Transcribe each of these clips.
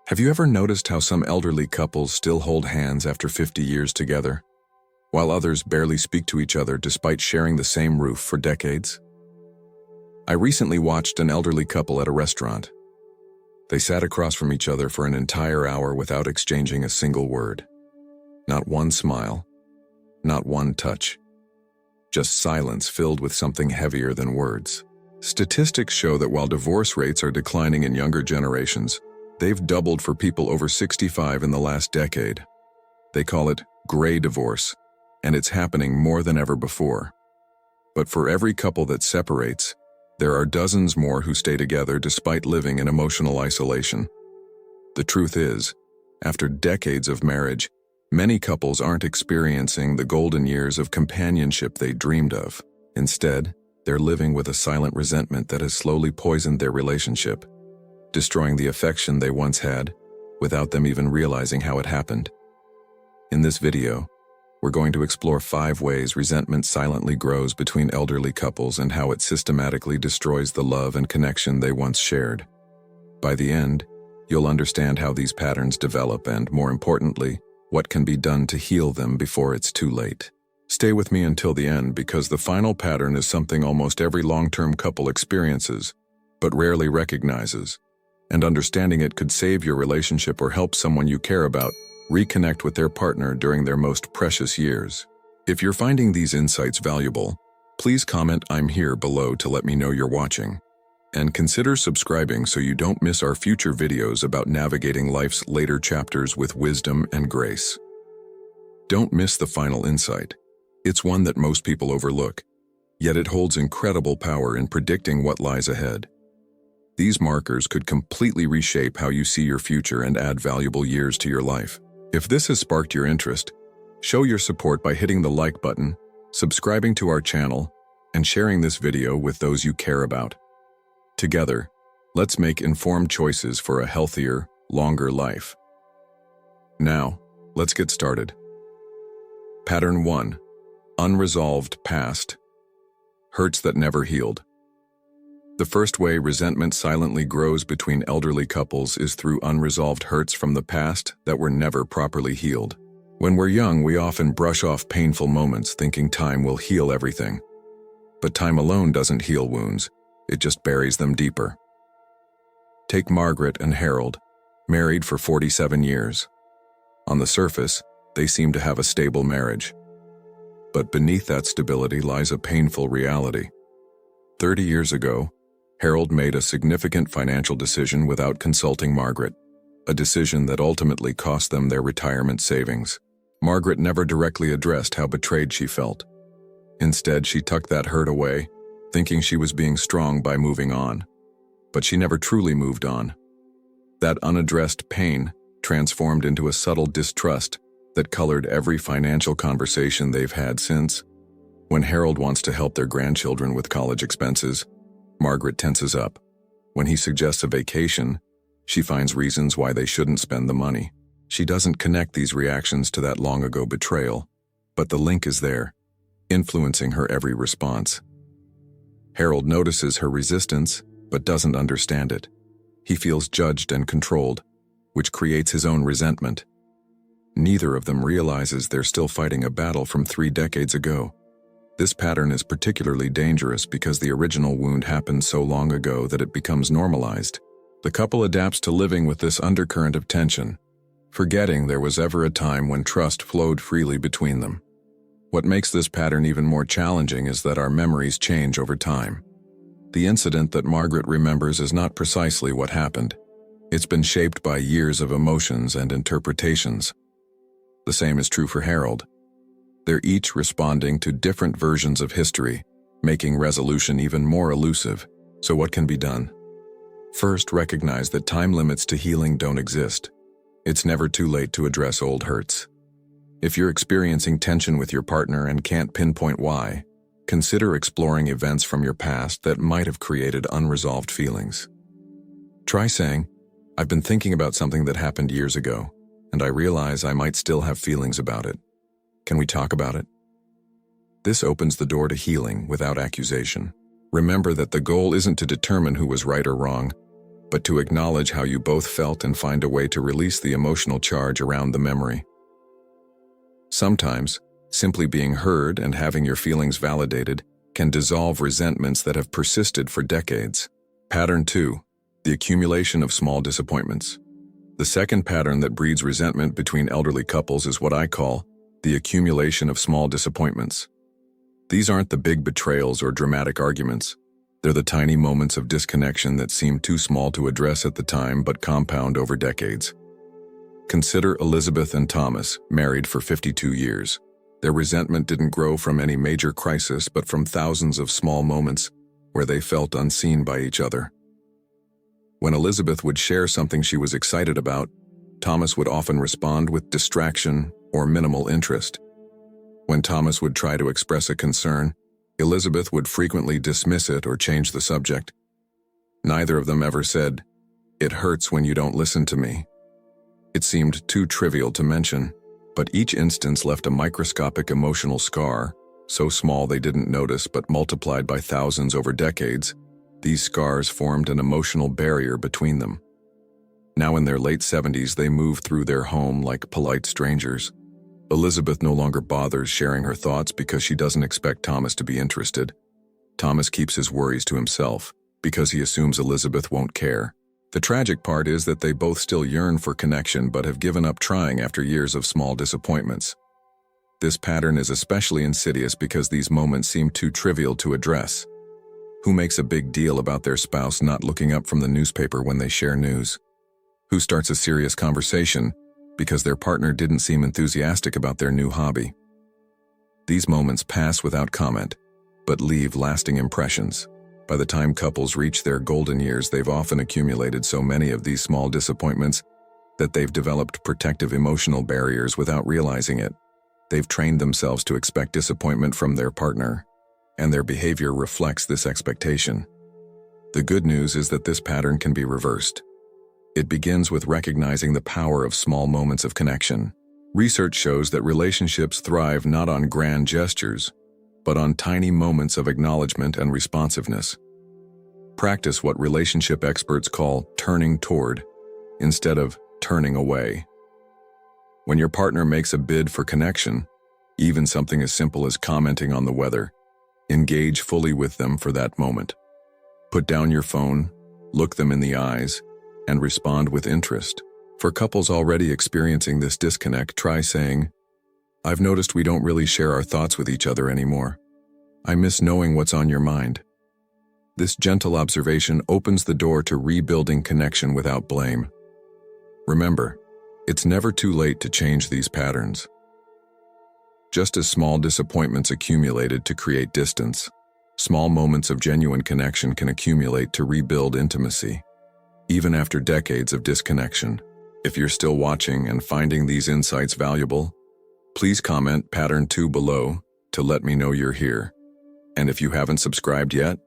Have you ever noticed how some elderly couples still hold hands after 50 years together, while others barely speak to each other despite sharing the same roof for decades? I recently watched an elderly couple at a restaurant. They sat across from each other for an entire hour without exchanging a single word. Not one smile, not one touch. Just silence filled with something heavier than words. Statistics show that while divorce rates are declining in younger generations, they've doubled for people over 65 in the last decade. They call it gray divorce, and it's happening more than ever before. But for every couple that separates, there are dozens more who stay together despite living in emotional isolation. The truth is, after decades of marriage, many couples aren't experiencing the golden years of companionship they dreamed of. Instead, they're living with a silent resentment that has slowly poisoned their relationship, destroying the affection they once had without them even realizing how it happened. In this video, we're going to explore 5 ways resentment silently grows between elderly couples and how it systematically destroys the love and connection they once shared. By the end, you'll understand how these patterns develop and, more importantly, what can be done to heal them before it's too late. Stay with me until the end because the final pattern is something almost every long-term couple experiences, but rarely recognizes. And understanding it could save your relationship or help someone you care about reconnect with their partner during their most precious years. If you're finding these insights valuable, please comment "I'm here" below to let me know you're watching. And consider subscribing so you don't miss our future videos about navigating life's later chapters with wisdom and grace. Don't miss the final insight. It's one that most people overlook, yet it holds incredible power in predicting what lies ahead. These markers could completely reshape how you see your future and add valuable years to your life. If this has sparked your interest, show your support by hitting the like button, subscribing to our channel, and sharing this video with those you care about. Together, let's make informed choices for a healthier, longer life. Now, let's get started. Pattern 1. Unresolved past. Hurts that never healed. The first way resentment silently grows between elderly couples is through unresolved hurts from the past that were never properly healed. When we're young, we often brush off painful moments thinking time will heal everything. But time alone doesn't heal wounds, it just buries them deeper. Take Margaret and Harold, married for 47 years. On the surface, they seem to have a stable marriage. But beneath that stability lies a painful reality. 30 years ago, Harold made a significant financial decision without consulting Margaret, a decision that ultimately cost them their retirement savings. Margaret never directly addressed how betrayed she felt. Instead, she tucked that hurt away, thinking she was being strong by moving on. But she never truly moved on. That unaddressed pain transformed into a subtle distrust that colored every financial conversation they've had since. When Harold wants to help their grandchildren with college expenses, Margaret tenses up. When he suggests a vacation, she finds reasons why they shouldn't spend the money. She doesn't connect these reactions to that long-ago betrayal, but the link is there, influencing her every response. Harold notices her resistance, but doesn't understand it. He feels judged and controlled, which creates his own resentment. Neither of them realizes they're still fighting a battle from 3 decades ago. This pattern is particularly dangerous because the original wound happened so long ago that it becomes normalized. The couple adapts to living with this undercurrent of tension, forgetting there was ever a time when trust flowed freely between them. What makes this pattern even more challenging is that our memories change over time. The incident that Margaret remembers is not precisely what happened. It's been shaped by years of emotions and interpretations. The same is true for Harold. They're each responding to different versions of history, making resolution even more elusive. So what can be done? First, recognize that time limits to healing don't exist. It's never too late to address old hurts. If you're experiencing tension with your partner and can't pinpoint why, consider exploring events from your past that might have created unresolved feelings. Try saying, "I've been thinking about something that happened years ago, and I realize I might still have feelings about it. Can we talk about it?" This opens the door to healing without accusation. Remember that the goal isn't to determine who was right or wrong, but to acknowledge how you both felt and find a way to release the emotional charge around the memory. Sometimes, simply being heard and having your feelings validated can dissolve resentments that have persisted for decades. Pattern 2. The accumulation of small disappointments. The second pattern that breeds resentment between elderly couples is what I call the accumulation of small disappointments. These aren't the big betrayals or dramatic arguments. They're the tiny moments of disconnection that seem too small to address at the time but compound over decades. Consider Elizabeth and Thomas, married for 52 years. Their resentment didn't grow from any major crisis but from thousands of small moments where they felt unseen by each other. When Elizabeth would share something she was excited about, Thomas would often respond with distraction or minimal interest. When Thomas would try to express a concern, Elizabeth would frequently dismiss it or change the subject. Neither of them ever said, "It hurts when you don't listen to me." It seemed too trivial to mention, but each instance left a microscopic emotional scar, so small they didn't notice but multiplied by thousands over decades. These scars formed an emotional barrier between them. Now in their late 70s, they move through their home like polite strangers. Elizabeth no longer bothers sharing her thoughts because she doesn't expect Thomas to be interested. Thomas keeps his worries to himself because he assumes Elizabeth won't care. The tragic part is that they both still yearn for connection but have given up trying after years of small disappointments. This pattern is especially insidious because these moments seem too trivial to address. Who makes a big deal about their spouse not looking up from the newspaper when they share news? Who starts a serious conversation because their partner didn't seem enthusiastic about their new hobby? These moments pass without comment, but leave lasting impressions. By the time couples reach their golden years, they've often accumulated so many of these small disappointments that they've developed protective emotional barriers without realizing it. They've trained themselves to expect disappointment from their partner, and their behavior reflects this expectation. The good news is that this pattern can be reversed. It begins with recognizing the power of small moments of connection. Research shows that relationships thrive not on grand gestures, but on tiny moments of acknowledgement and responsiveness. Practice what relationship experts call turning toward, instead of turning away. When your partner makes a bid for connection, even something as simple as commenting on the weather, engage fully with them for that moment. Put down your phone, look them in the eyes, and respond with interest. For couples already experiencing this disconnect, try saying, "I've noticed we don't really share our thoughts with each other anymore. I miss knowing what's on your mind." This gentle observation opens the door to rebuilding connection without blame. Remember, it's never too late to change these patterns. Just as small disappointments accumulated to create distance, small moments of genuine connection can accumulate to rebuild intimacy, even after decades of disconnection. If you're still watching and finding these insights valuable, please comment pattern 2 below to let me know you're here. And if you haven't subscribed yet,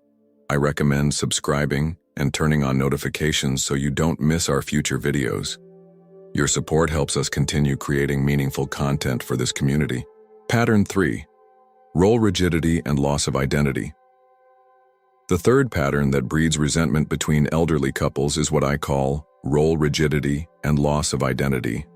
I recommend subscribing and turning on notifications so you don't miss our future videos. Your support helps us continue creating meaningful content for this community. Pattern 3. Role rigidity and loss of identity. The third pattern that breeds resentment between elderly couples is what I call role rigidity and loss of identity.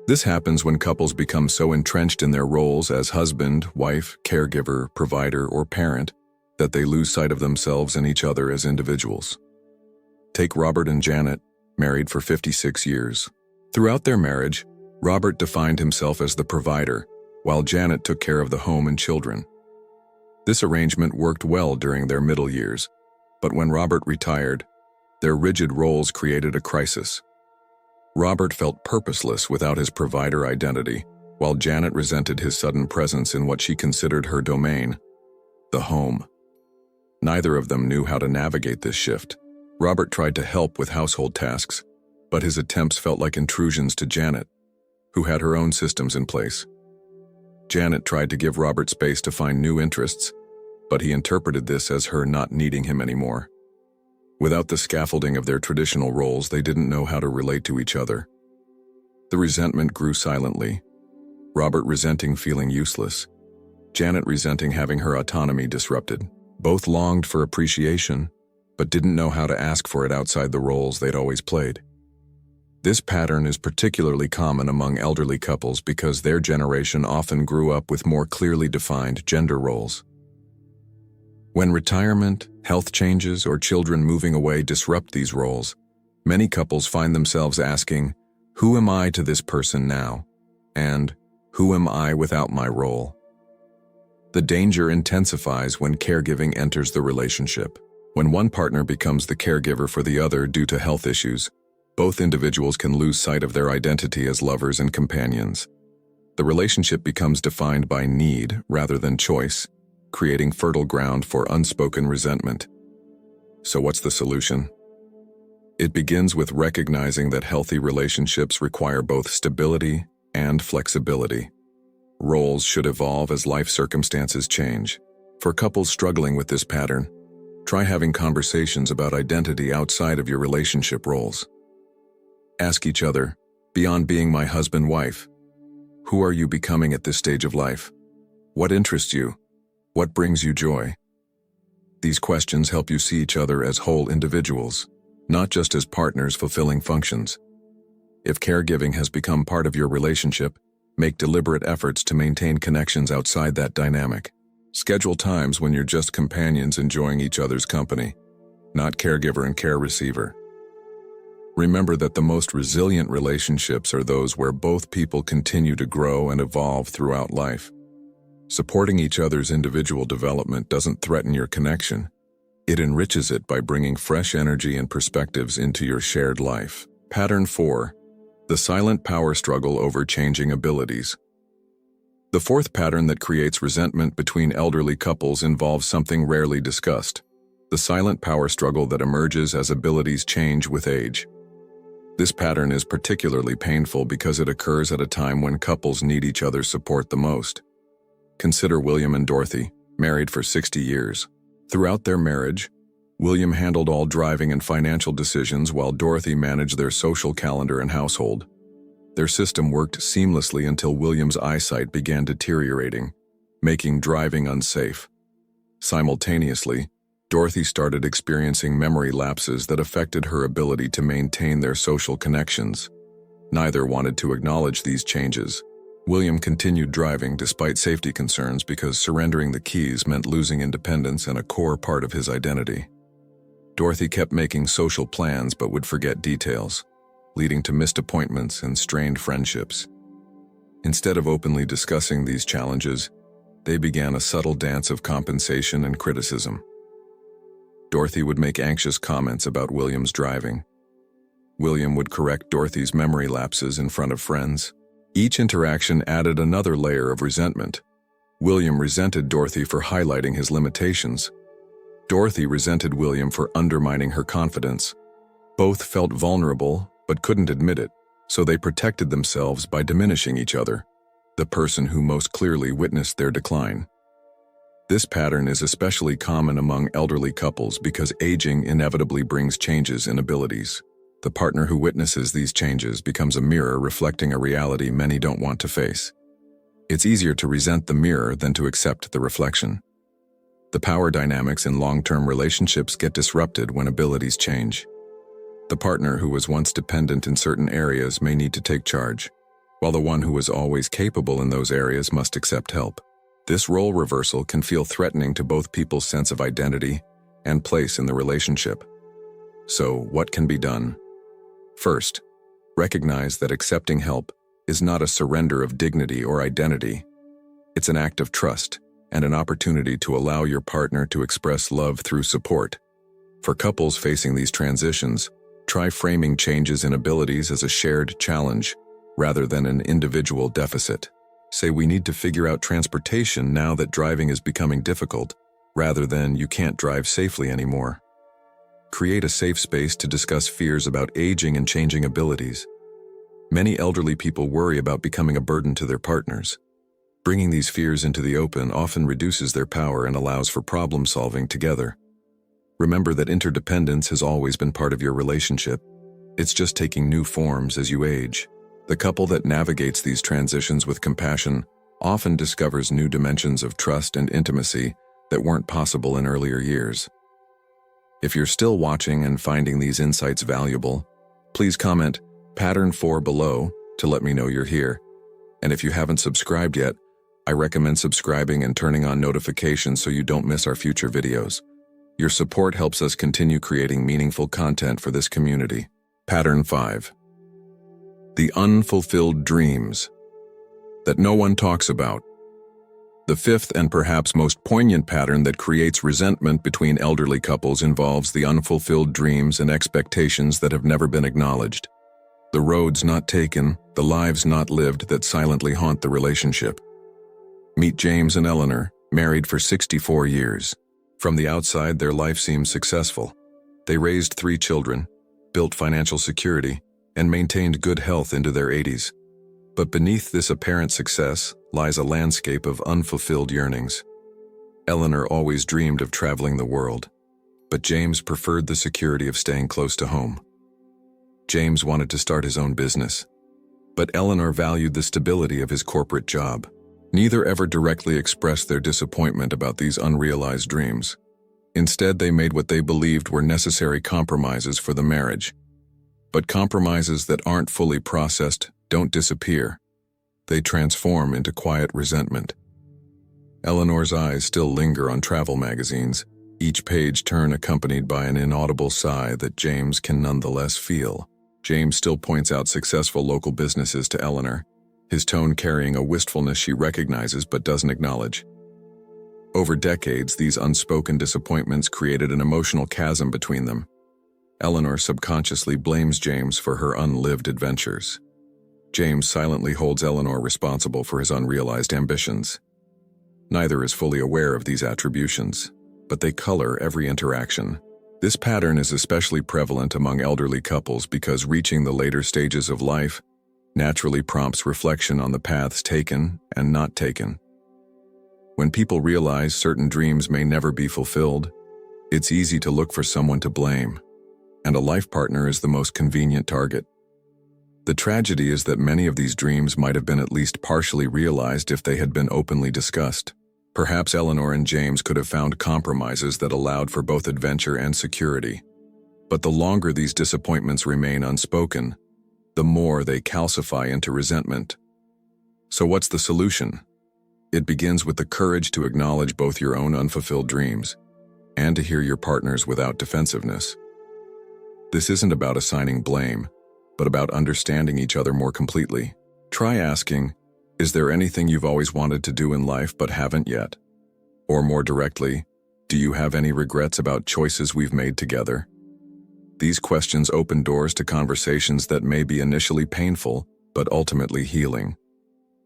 This happens when couples become so entrenched in their roles as husband, wife, caregiver, provider, or parent that they lose sight of themselves and each other as individuals. Take Robert and Janet, married for 56 years. Throughout their marriage, Robert defined himself as the provider, while Janet took care of the home and children. This arrangement worked well during their middle years, but when Robert retired, their rigid roles created a crisis. Robert felt purposeless without his provider identity, while Janet resented his sudden presence in what she considered her domain, the home. Neither of them knew how to navigate this shift. Robert tried to help with household tasks, but his attempts felt like intrusions to Janet, who had her own systems in place. Janet tried to give Robert space to find new interests, but he interpreted this as her not needing him anymore. Without the scaffolding of their traditional roles, they didn't know how to relate to each other. The resentment grew silently, Robert resenting feeling useless, Janet resenting having her autonomy disrupted. Both longed for appreciation, but didn't know how to ask for it outside the roles they'd always played. This pattern is particularly common among elderly couples because their generation often grew up with more clearly defined gender roles. When retirement, health changes, or children moving away disrupt these roles, many couples find themselves asking, "Who am I to this person now?" and "Who am I without my role?" The danger intensifies when caregiving enters the relationship. When one partner becomes the caregiver for the other due to health issues, both individuals can lose sight of their identity as lovers and companions. The relationship becomes defined by need rather than choice, creating fertile ground for unspoken resentment. So what's the solution? It begins with recognizing that healthy relationships require both stability and flexibility. Roles should evolve as life circumstances change. For couples struggling with this pattern, try having conversations about identity outside of your relationship roles. Ask each other, beyond being my husband-wife, who are you becoming at this stage of life? What interests you? What brings you joy? These questions help you see each other as whole individuals, not just as partners fulfilling functions. If caregiving has become part of your relationship, make deliberate efforts to maintain connections outside that dynamic. Schedule times when you're just companions enjoying each other's company, not caregiver and care receiver. Remember that the most resilient relationships are those where both people continue to grow and evolve throughout life. Supporting each other's individual development doesn't threaten your connection. It enriches it by bringing fresh energy and perspectives into your shared life. Pattern 4. The silent power struggle over changing abilities. The fourth pattern that creates resentment between elderly couples involves something rarely discussed: the silent power struggle that emerges as abilities change with age. This pattern is particularly painful because it occurs at a time when couples need each other's support the most. Consider William and Dorothy, married for 60 years. Throughout their marriage, William handled all driving and financial decisions while Dorothy managed their social calendar and household. Their system worked seamlessly until William's eyesight began deteriorating, making driving unsafe. Simultaneously, Dorothy started experiencing memory lapses that affected her ability to maintain their social connections. Neither wanted to acknowledge these changes. William continued driving despite safety concerns because surrendering the keys meant losing independence and a core part of his identity. Dorothy kept making social plans but would forget details, leading to missed appointments and strained friendships. Instead of openly discussing these challenges, they began a subtle dance of compensation and criticism. Dorothy would make anxious comments about William's driving. William would correct Dorothy's memory lapses in front of friends. Each interaction added another layer of resentment. William resented Dorothy for highlighting his limitations. Dorothy resented William for undermining her confidence. Both felt vulnerable but couldn't admit it, so they protected themselves by diminishing each other, the person who most clearly witnessed their decline. This pattern is especially common among elderly couples because aging inevitably brings changes in abilities. The partner who witnesses these changes becomes a mirror reflecting a reality many don't want to face. It's easier to resent the mirror than to accept the reflection. The power dynamics in long-term relationships get disrupted when abilities change. The partner who was once dependent in certain areas may need to take charge, while the one who was always capable in those areas must accept help. This role reversal can feel threatening to both people's sense of identity and place in the relationship. So, what can be done? First, recognize that accepting help is not a surrender of dignity or identity. It's an act of trust and an opportunity to allow your partner to express love through support. For couples facing these transitions, try framing changes in abilities as a shared challenge rather than an individual deficit. Say, we need to figure out transportation now that driving is becoming difficult, rather than you can't drive safely anymore. Create a safe space to discuss fears about aging and changing abilities. Many elderly people worry about becoming a burden to their partners. Bringing these fears into the open often reduces their power and allows for problem solving together. Remember that interdependence has always been part of your relationship. It's just taking new forms as you age. The couple that navigates these transitions with compassion often discovers new dimensions of trust and intimacy that weren't possible in earlier years. If you're still watching and finding these insights valuable, please comment Pattern 4 below to let me know you're here. And if you haven't subscribed yet, I recommend subscribing and turning on notifications so you don't miss our future videos. Your support helps us continue creating meaningful content for this community. Pattern 5. The unfulfilled dreams that no one talks about. The fifth and perhaps most poignant pattern that creates resentment between elderly couples involves the unfulfilled dreams and expectations that have never been acknowledged. The roads not taken, the lives not lived that silently haunt the relationship. Meet James and Eleanor, married for 64 years. From the outside, their life seems successful. They raised 3 children, built financial security, and maintained good health into their 80s. But beneath this apparent success lies a landscape of unfulfilled yearnings. Eleanor always dreamed of traveling the world, but James preferred the security of staying close to home. James wanted to start his own business, but Eleanor valued the stability of his corporate job. Neither ever directly expressed their disappointment about these unrealized dreams. Instead, they made what they believed were necessary compromises for the marriage. But compromises that aren't fully processed don't disappear. They transform into quiet resentment. Eleanor's eyes still linger on travel magazines, each page turn accompanied by an inaudible sigh that James can nonetheless feel. James still points out successful local businesses to Eleanor, his tone carrying a wistfulness she recognizes but doesn't acknowledge. Over decades, these unspoken disappointments created an emotional chasm between them. Eleanor subconsciously blames James for her unlived adventures. James silently holds Eleanor responsible for his unrealized ambitions. Neither is fully aware of these attributions, but they color every interaction. This pattern is especially prevalent among elderly couples because reaching the later stages of life naturally prompts reflection on the paths taken and not taken. When people realize certain dreams may never be fulfilled, it's easy to look for someone to blame, and a life partner is the most convenient target. The tragedy is that many of these dreams might have been at least partially realized if they had been openly discussed. Perhaps Eleanor and James could have found compromises that allowed for both adventure and security. But the longer these disappointments remain unspoken, the more they calcify into resentment. So what's the solution? It begins with the courage to acknowledge both your own unfulfilled dreams and to hear your partner's without defensiveness. This isn't about assigning blame, but about understanding each other more completely. Try asking, is there anything you've always wanted to do in life but haven't yet? Or more directly, do you have any regrets about choices we've made together? These questions open doors to conversations that may be initially painful, but ultimately healing.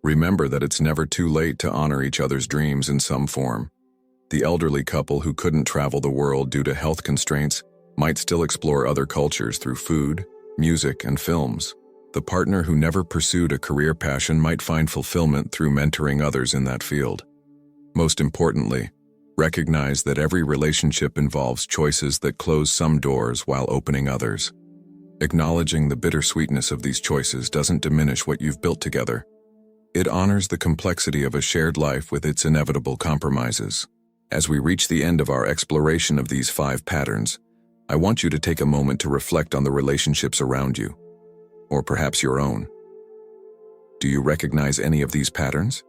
Remember that it's never too late to honor each other's dreams in some form. The elderly couple who couldn't travel the world due to health constraints might still explore other cultures through food, music, and films. The partner who never pursued a career passion might find fulfillment through mentoring others in that field. Most importantly, recognize that every relationship involves choices that close some doors while opening others. Acknowledging the bittersweetness of these choices doesn't diminish what you've built together. It honors the complexity of a shared life with its inevitable compromises. As we reach the end of our exploration of these 5 patterns, I want you to take a moment to reflect on the relationships around you, or perhaps your own. Do you recognize any of these patterns?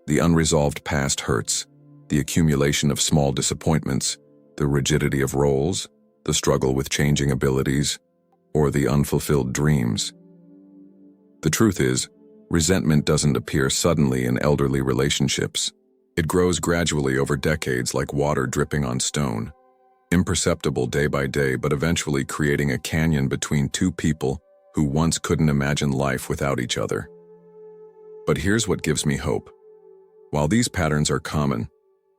The unresolved past hurts, the accumulation of small disappointments, the rigidity of roles, the struggle with changing abilities, or the unfulfilled dreams. The truth is, resentment doesn't appear suddenly in elderly relationships. It grows gradually over decades like water dripping on stone, imperceptible day by day but eventually creating a canyon between 2 people who once couldn't imagine life without each other. But here's what gives me hope. While these patterns are common,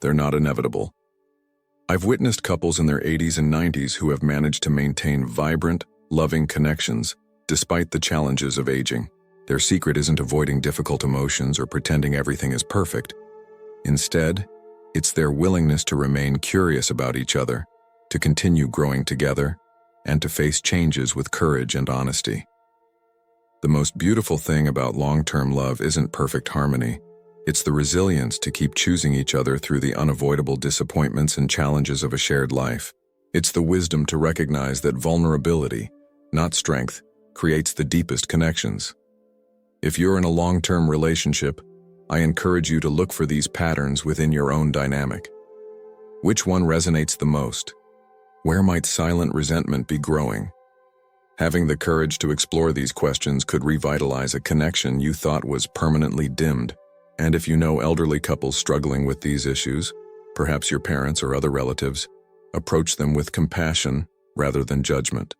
they're not inevitable. I've witnessed couples in their 80s and 90s who have managed to maintain vibrant, loving connections despite the challenges of aging. Their secret isn't avoiding difficult emotions or pretending everything is perfect. Instead, it's their willingness to remain curious about each other, to continue growing together, and to face changes with courage and honesty. The most beautiful thing about long-term love isn't perfect harmony. It's the resilience to keep choosing each other through the unavoidable disappointments and challenges of a shared life. It's the wisdom to recognize that vulnerability, not strength, creates the deepest connections. If you're in a long-term relationship, I encourage you to look for these patterns within your own dynamic. Which one resonates the most? Where might silent resentment be growing? Having the courage to explore these questions could revitalize a connection you thought was permanently dimmed. And if you know elderly couples struggling with these issues, perhaps your parents or other relatives, approach them with compassion rather than judgment.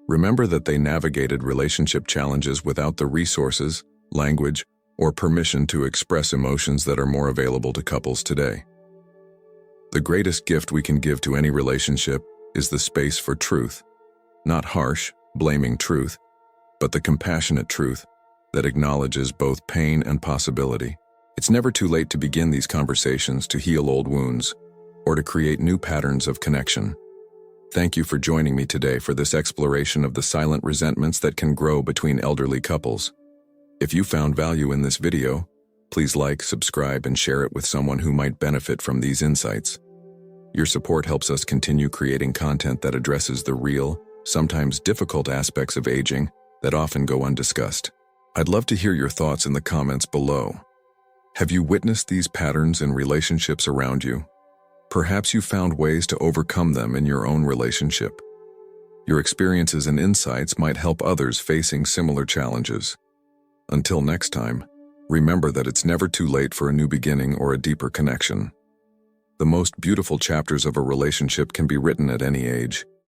Remember that they navigated relationship challenges without the resources, language, or permission to express emotions that are more available to couples today. The greatest gift we can give to any relationship is the space for truth. Not harsh, blaming truth, but the compassionate truth that acknowledges both pain and possibility. It's never too late to begin these conversations to heal old wounds or to create new patterns of connection. Thank you for joining me today for this exploration of the silent resentments that can grow between elderly couples. If you found value in this video, please like, subscribe, and share it with someone who might benefit from these insights. Your support helps us continue creating content that addresses the real, sometimes difficult aspects of aging that often go undiscussed. I'd love to hear your thoughts in the comments below. Have you witnessed these patterns in relationships around you? Perhaps you found ways to overcome them in your own relationship. Your experiences and insights might help others facing similar challenges. Until next time, remember that it's never too late for a new beginning or a deeper connection. The most beautiful chapters of a relationship can be written at any age.